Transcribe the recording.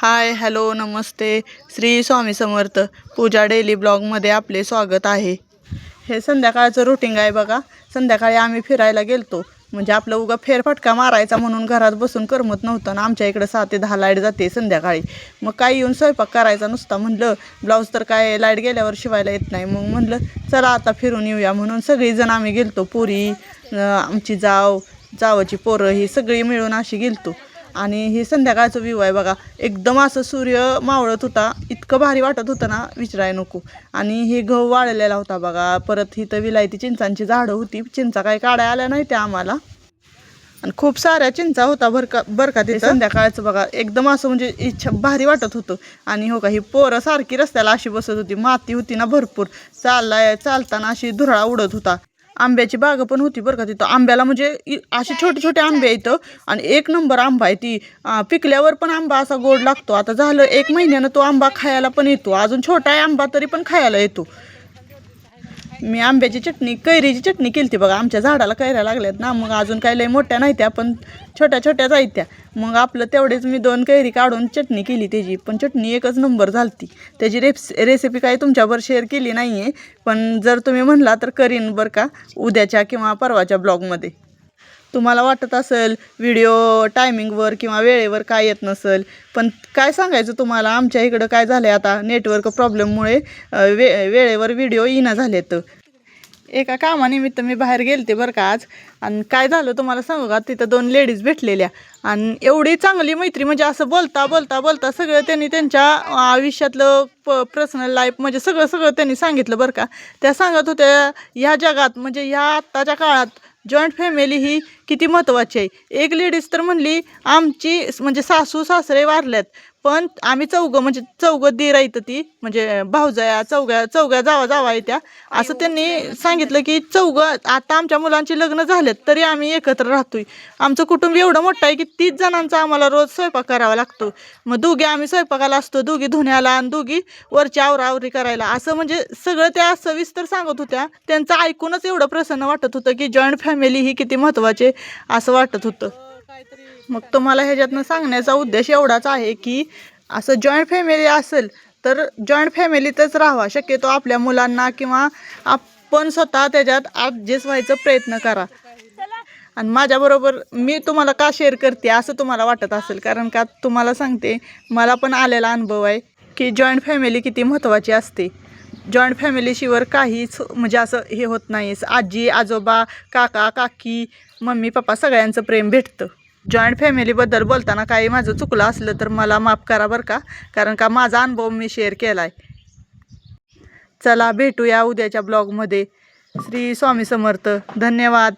Hi hello नमस्ते. श्री स्वामी समर्थ. पूजा daily ब्लॉगमध्ये आपले स्वागत आहे. हे संध्याकाळचं रुटीन आहे बघा. संध्याकाळी आम्ही फिरायला गेलतो. म्हणजे आपलं उगा फेरफटका मारायचा म्हणून घरात बसून करमत नव्हतं ना. आमच्या इकडं 7 ते 10 लाईट जाते संध्याकाळी. मग काय येऊन स्वयंपाक करायचा नुसता. म्हणलं ब्लाऊज तर काय लाईट गेल्यावर शिवायला येत नाही. मग म्हणलं चला आता फिरून येऊया म्हणून सगळीजण आम्ही गेलतो. पुरी आमची जावची पोरं ही सगळी मिळून अशी गेलतो. आणि हे संध्याकाळचं व्ह्यू आहे बघा. एकदम असं सूर्य मावळत होता. इतकं भारी वाटत होतं ना विचाराय नको. आणि हे गहू वाळलेला होता बघा. परत इथं विलायती चिंचांची झाडं होती. चिंचा काही काढाय आल्या नाही त्या आम्हाला. आणि खूप साऱ्या चिंचा होता बरं का ते संध्याकाळचं बघा. एकदम असं म्हणजे इच्छा भारी वाटत होतं. आणि हो का ही पोरं सारखी रस्त्याला अशी बसत होती. माती होती ना भरपूर. चालताना अशी धुराळा उडत होता. आंब्याची बाग पण होती बरं का तिथं. आंब्याला म्हणजे असे छोटे छोटे आंबे येतं. आणि 1 नंबर आंबा आहे ती. पिकल्यावर पण आंबा असा गोड लागतो. आता झालं 1 महिन्यानं तो आंबा खायला पण येतो. अजून छोटा आहे आंबा तरी पण खायला येतो. मी आंब्याची चटणी कैरीची चटणी केली बघा. आमच्या झाडाला कैऱ्या लागल्यात ना. मग अजून काही लय मोठ्या नाही त्या पण छोट्या छोट्या जायत्या. मग आपलं तेवढेच मी 2 कैरी काढून चटणी केली त्याची. पण चटणी एकच नंबर झालती. त्याची रेसिपी काही तुमच्यावर शेअर केली नाही आहे. पण जर तुम्ही म्हणला तर करीन बरं का उद्याच्या किंवा परवाच्या ब्लॉगमध्ये. तुम्हाला वाटत असेल व्हिडिओ टायमिंगवर किंवा वेळेवर काय येत नसेल. पण काय सांगायचं तुम्हाला, आमच्या इकडं काय झालं आहे आता नेटवर्क प्रॉब्लेममुळे वेळेवर व्हिडिओ येईना झालेत. एका कामानिमित्त मी बाहेर गेलते बरं का आज. आणि काय झालं तुम्हाला सांगू का, तिथं 2 लेडीज भेटलेल्या. आणि एवढी चांगली मैत्री म्हणजे असं बोलता बोलता बोलता सगळं त्यांनी त्यांच्या आयुष्यातलं पर्सनल लाईफ म्हणजे सगळं त्यांनी सांगितलं बरं का. त्या सांगत होत्या ह्या जगात म्हणजे ह्या आत्ताच्या काळात जॉईंट फॅमिली ही किती महत्त्वाची आहे. एक लेडीज तर म्हणली आमची म्हणजे सासू सासरे वारल्यात पण आम्ही चौघं दीर आहेत ती म्हणजे भाऊजया चौघ्या जावा येत्या. असं त्यांनी सांगितलं की चौघं आता आमच्या मुलांची लग्न झालेत तरी आम्ही एकत्र राहतोय. आमचं कुटुंब एवढं मोठं आहे की 30 जणांचा आम्हाला रोज स्वयंपाक करावा लागतो. मग दोघी आम्ही स्वयंपाकाला असतो, दोघी धुण्याला आणि दोघी वरची आवरावरी करायला. असं म्हणजे सगळं त्या सविस्तर सांगत होत्या. त्यांचं ऐकूनच एवढं प्रसन्न वाटत होतं की जॉईंट फॅमिली ही किती महत्त्वाची असं वाटत होतं. मग तुम्हाला ह्याच्यातनं सांगण्याचा उद्देश एवढाच आहे की असं जॉईंट फॅमिली असेल तर जॉईंट फॅमिलीतच राहावा. शक्यतो आपल्या मुलांना किंवा आपण स्वतः त्याच्यात ॲडजस्ट व्हायचा प्रयत्न करा. आणि माझ्याबरोबर मी तुम्हाला का शेअर करते असं तुम्हाला वाटत असेल, कारण का तुम्हाला सांगते मला पण आलेला अनुभव आहे की जॉईंट फॅमिली किती महत्त्वाची असते. जॉईंट फॅमिलीशिवाय काहीच म्हणजे असं हे होत नाही. आजी आजोबा काका काकी मम्मी पप्पा सगळ्यांचं प्रेम भेटतं. जॉईंट फॅमिलीबद्दल बोलताना काही माझं चुकलं असलं तर मला माफ करा बरं का, कारण का माझा अनुभव मी शेअर केला आहे. चला भेटूया उद्याच्या ब्लॉगमध्ये. श्री स्वामी समर्थ. धन्यवाद.